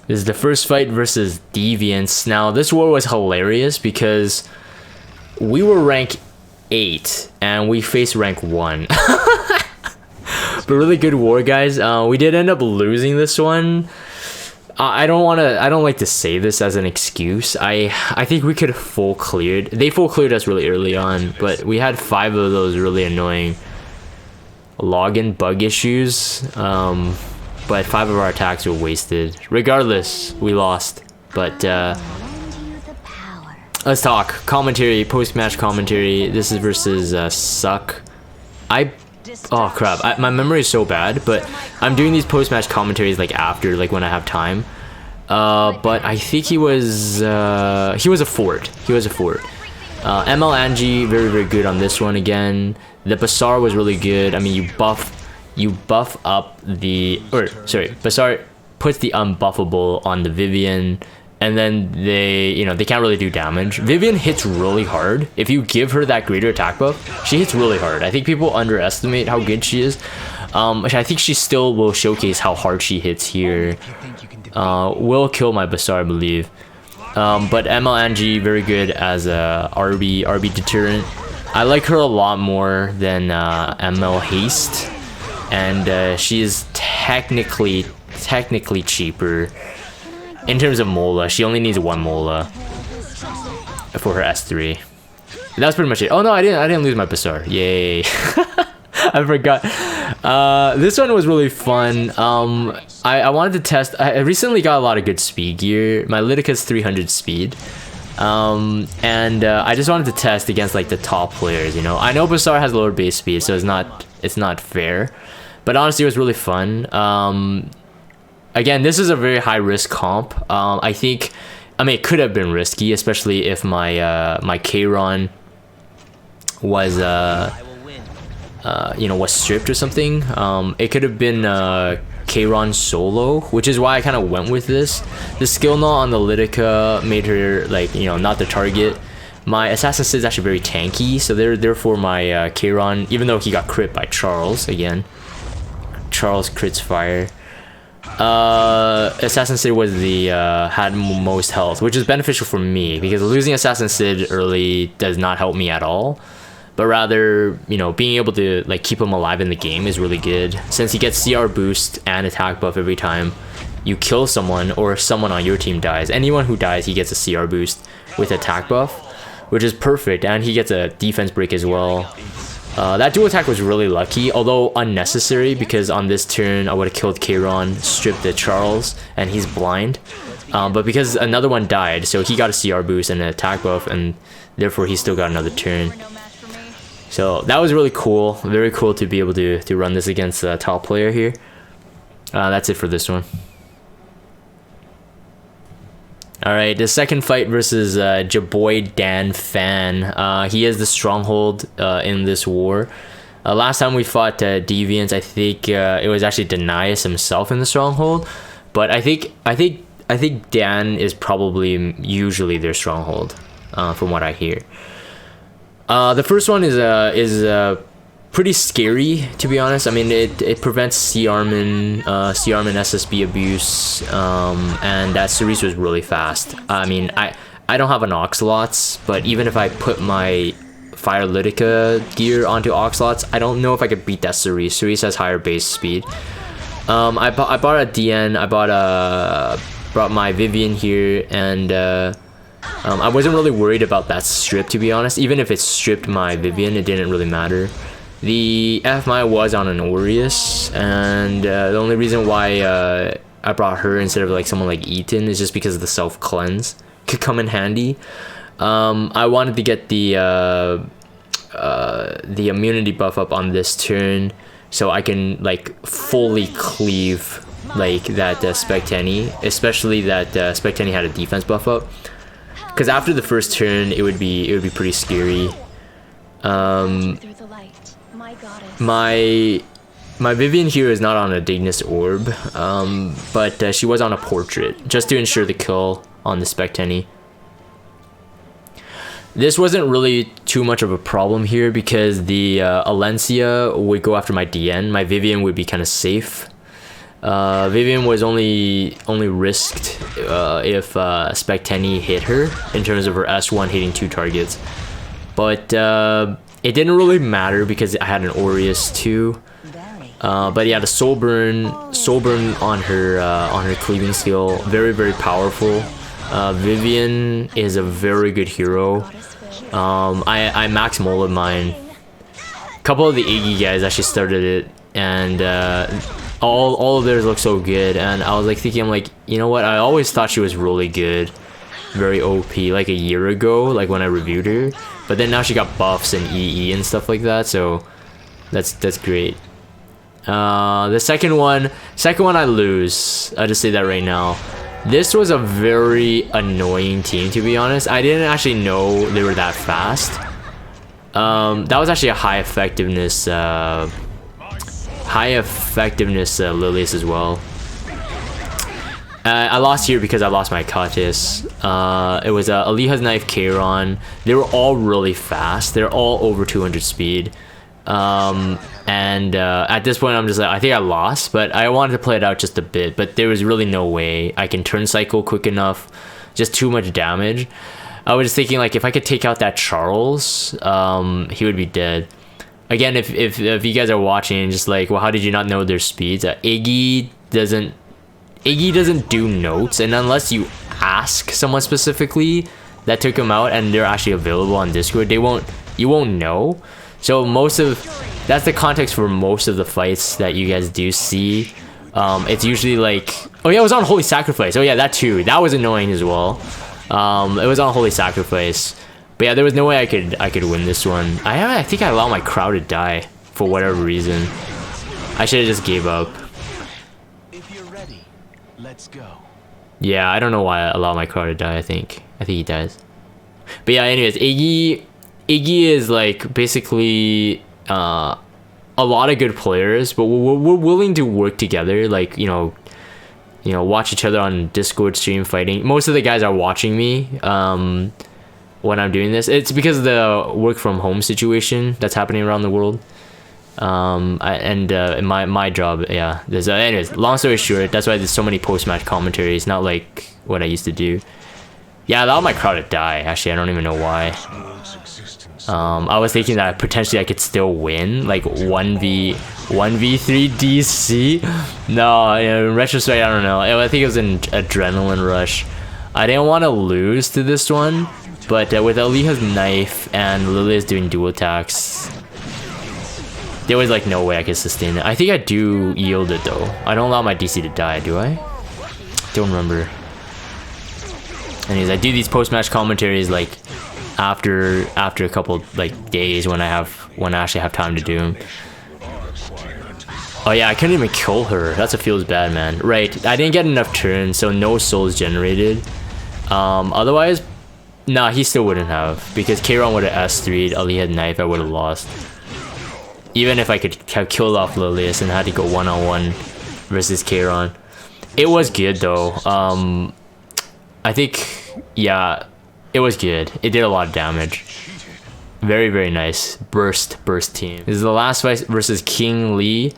This is the first fight versus Deviants. Now, this war was hilarious because we were rank 8 and we faced rank 1. But really good war, guys. We did end up losing this one. I don't like to say this as an excuse. I think we could have full cleared. They full cleared us really early on, but we had 5 of those really annoying login bug issues. But 5 of our attacks were wasted. Regardless, we lost. But let's talk commentary, post-match commentary. This is versus Suck. Oh crap! My memory is so bad, but I'm doing these post-match commentaries like after, like when I have time. But I think he was a fort. ML Angie very good on this one again. The Basar was really good. I mean, you buff up the, Basar puts the unbuffable on the Vivian, and then they can't really do damage. Vivian hits really hard. If you give her that greater attack buff, she hits really hard. I think people underestimate how good she is. I think she still will showcase how hard she hits here. Will kill my Basar, I believe. But ML Angie very good as a RB deterrent. I like her a lot more than ML Haste, and she is technically cheaper. In terms of Mola, she only needs 1 Mola for her S3. That's pretty much it. Oh no, I didn't lose my Basar. Yay. I forgot. This one was really fun. I wanted to test. I recently got a lot of good speed gear. My Lidica's 300 speed. And I just wanted to test against like the top players, you know. I know Basar has lower base speed, so it's not fair. But honestly, it was really fun. Again, this is a very high risk comp. I mean, it could have been risky, especially if my my Kayron was was stripped or something. It could have been Kayron solo, which is why I kind of went with this. The skill knot on the Lidica made her like, not the target. My Assassin Cidd is actually very tanky, so therefore my Kayron, even though he got crit by Charles again. Charles crits fire. Assassin Cidd was the had most health, which is beneficial for me because losing Assassin Cidd early does not help me at all, but rather being able to like keep him alive in the game is really good, since he gets CR boost and attack buff every time you kill someone or someone on your team dies. Anyone who dies, he gets a CR boost with attack buff, which is perfect, and he gets a defense break as well. That dual attack was really lucky, although unnecessary, because on this turn I would have killed Kayron, stripped the Charles, and he's blind. But because another one died, so he got a CR boost and an attack buff, and therefore he still got another turn. So that was really cool, very cool to be able to run this against a top player here. That's it for this one. Alright, the second fight versus Jaboy Dan Fan. He is the stronghold in this war. Last time we fought Deviants, I think it was actually Denias himself in the stronghold. But I think Dan is probably usually their stronghold, from what I hear. The first one is pretty scary, to be honest. I mean, it prevents C-Armin SSB abuse, and that Cerise was really fast. I mean, I don't have an Oxalots, but even if I put my Fire Lidica gear onto Oxalots, I don't know if I could beat that Cerise. Cerise has higher base speed. I bought a DN, brought my Vivian here, and I wasn't really worried about that strip, to be honest. Even if it stripped my Vivian, it didn't really matter. The FMI was on an Aureus, and the only reason why I brought her instead of like someone like Eaton is just because of the self-cleanse. Could come in handy. I wanted to get the immunity buff up on this turn, so I can like fully cleave like that Specteni, especially that Specteni had a defense buff up. Because after the first turn, it would be pretty scary. My Vivian here is not on a Dignus Orb, but she was on a Portrait, just to ensure the kill on the Specteni. This wasn't really too much of a problem here because the Alencia would go after my DN. My Vivian would be kind of safe. Vivian was only risked if Spec Tenny hit her in terms of her S1 hitting 2 targets, but it didn't really matter because I had an Aureus too. But yeah, the soul burn on her cleaving skill, very powerful. Vivian is a very good hero. I max molded mine. A couple of the yggy guys actually started it, and all of theirs look so good, and I was like thinking, I'm like, you know what, I always thought she was really good, very OP like a year ago, like when I reviewed her, but then now she got buffs and EE and stuff like that, so that's great. The second one I lose. I'll just say that right now. This was a very annoying team, to be honest. I didn't actually know they were that fast. That was actually a high effectiveness Lilius as well. I lost here because I lost my Katis. It was Aliha's Knife, Kairon. They were all really fast. They're all over 200 speed. At this point I'm just like, I think I lost, but I wanted to play it out just a bit, but there was really no way I can turn cycle quick enough. Just too much damage. I was just thinking, like, if I could take out that Charles, he would be dead. Again, if you guys are watching, just like, well, how did you not know their speeds? Yggy doesn't do notes, and unless you ask someone specifically that took him out and they're actually available on Discord, you won't know. So that's the context for most of the fights that you guys do see. It's usually like, oh yeah, it was on Holy Sacrifice. Oh yeah, that too. That was annoying as well. It was on Holy Sacrifice. But yeah, there was no way I could win this one. I think I allowed my crowd to die for whatever reason. I should have just gave up. If you're ready, let's go. Yeah, I don't know why I allowed my crowd to die. I think he dies. But yeah, anyways, Yggy is like basically a lot of good players, but we're willing to work together, like, you know, watch each other on Discord stream fighting. Most of the guys are watching me when I'm doing this. It's because of the work from home situation that's happening around the world. My job, yeah. Anyways, long story short, that's why there's so many post-match commentaries, not like what I used to do. Yeah, I allowed my crowd to die. Actually, I don't even know why. I was thinking that potentially I could still win, like 1v3 DC. No, in retrospect, I don't know. I think it was an adrenaline rush. I didn't want to lose to this one, but with Aliha's Knife and Lilia's doing dual attacks, there was like no way I could sustain it. I think I do yield it though. I don't allow my DC to die, do I? Don't remember. Anyways, I do these post-match commentaries like after a couple like days when I actually have time to do them. Oh yeah, I couldn't even kill her. That's what feels bad, man. Right, I didn't get enough turns, so no souls generated. Otherwise, nah, he still wouldn't have, because Kairon would have S3'd, Aliha Knife, I would have lost. Even if I could have killed off Lilius and had to go one-on-one versus Kairon. It was good though. I think, yeah, it was good. It did a lot of damage. Very, very nice. Burst team. This is the last fight versus King Lee.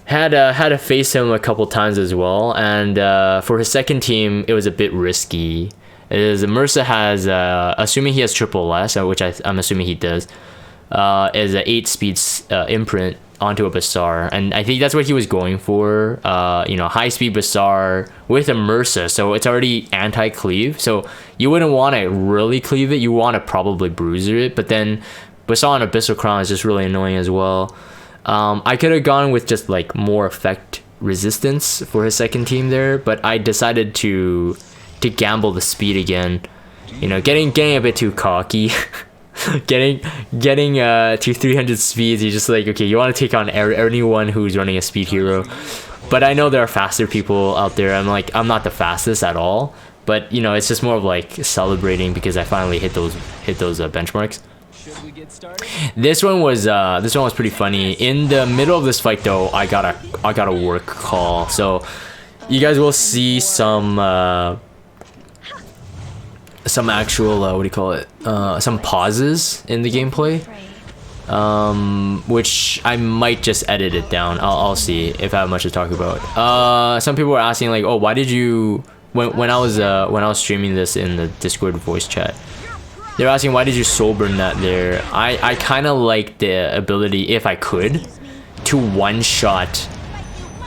Had to face him a couple times as well, and for his second team, it was a bit risky. Mersa has, assuming he has triple S, which I'm assuming he does, is an 8-speed imprint onto a Bazaar, and I think that's what he was going for. High speed Bazaar with a Mersa, so it's already anti-cleave, so you wouldn't want to really cleave it, you want to probably bruiser it, but then Bazaar on Abyssal Crown is just really annoying as well. I could have gone with just like more effect resistance for his second team there, but I decided to gamble the speed again. Getting a bit too cocky. getting to 300 speeds, you're just like, okay, you want to take on anyone who's running a speed hero, but I know there are faster people out there. I'm not the fastest at all, but it's just more of like celebrating because I finally hit those benchmarks. This one was pretty funny. In the middle of this fight though, I got a work call, so you guys will see some actual some pauses in the gameplay. which I might just edit it down. I'll see if I have much to talk about. Some people were asking like, oh, why did you when I was streaming this in the Discord voice chat, they're asking why did you soul burn that there. I kind of like the ability, if I could, to one shot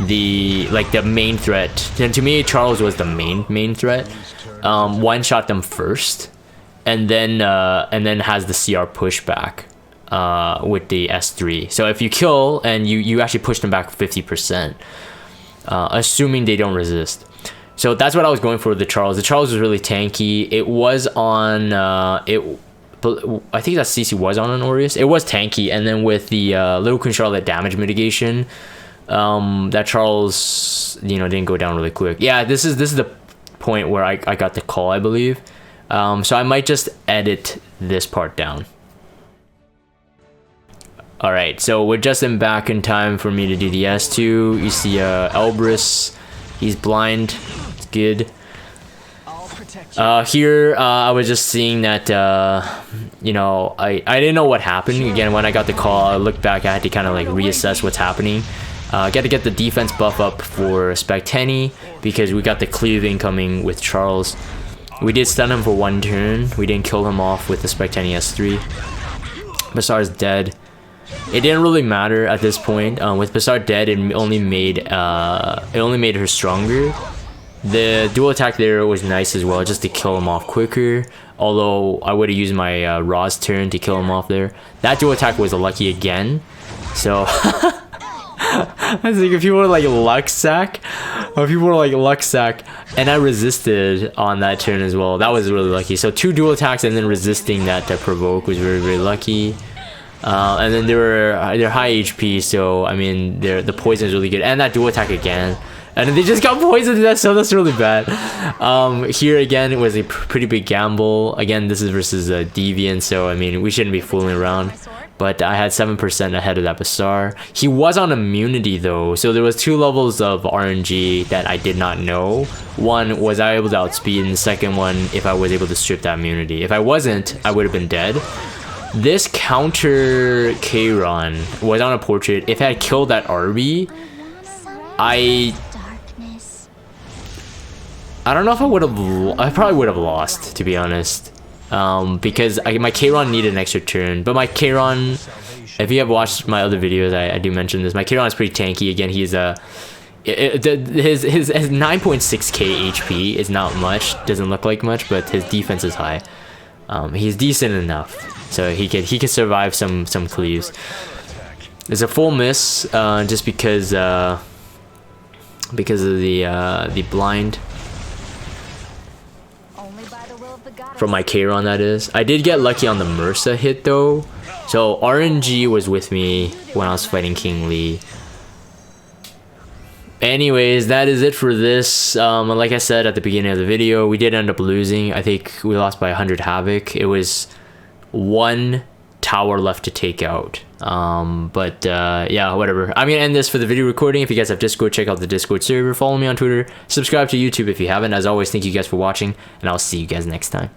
the main threat. And to me, Charles was the main threat. One shot them first, and then has the CR pushback with the S3. So if you kill and you actually push them back 50%, assuming they don't resist. So that's what I was going for with the Charles. The Charles was really tanky. It was on I think that CC was on an Aureus. It was tanky, and then with the Little Queen Charlotte damage mitigation, that Charles, you know, didn't go down really quick. Yeah, this is the point where I got the call, I believe. So I might just edit this part down. Alright, so we're just back in time for me to do the S2. You see Elbrus, he's blind, it's good. Here, I was just seeing that, you know, I didn't know what happened. Again, when I got the call, I looked back, I had to kind of like reassess what's happening. Got to get the defense buff up for Spectenny, because we got the cleave incoming with Charles. We did stun him for one turn. We didn't kill him off with the Spectenny S3. Bassar's dead. It didn't really matter at this point. With Bassar dead, it only made her stronger. The dual attack there was nice as well, just to kill him off quicker. Although I would have used my Raw's turn to kill him off there. That dual attack was a lucky again. So I was like, if people were like luck sack, and I resisted on that turn as well. That was really lucky. So 2 dual attacks and then resisting that provoke was very, very lucky. And then they're high HP, so I mean the poison is really good, and that dual attack again. And they just got poisoned to death, so that's really bad. Here again, it was a pretty big gamble. Again, this is versus a Deviant, so I mean, we shouldn't be fooling around. But I had 7% ahead of that Bassar. He was on immunity though, so there was 2 levels of RNG that I did not know. One, was I able to outspeed, and the second one, if I was able to strip that immunity. If I wasn't, I would have been dead. This counter Kayron was on a portrait. If I had killed that RB, I don't know if I probably would have lost, to be honest. Because my Kayron needed an extra turn. But my Kayron, if you have watched my other videos, I do mention this. My Kayron is pretty tanky. Again, he's his 9.6k HP is not much. Doesn't look like much, but his defense is high. He's decent enough, so he could survive some cleaves. It's a full miss, just because of the blind from my Kayron, that is. I did get lucky on the Mursa hit though, so RNG was with me when I was fighting King Lee. Anyways, that is it for this. Like I said at the beginning of the video, we did end up losing. I think we lost by 100 Havoc. It was 1 tower left to take out. Yeah, whatever. I'm gonna end this for the video recording. If you guys have Discord, check out the Discord server. Follow me on Twitter. Subscribe to YouTube if you haven't. As always, thank you guys for watching, and I'll see you guys next time.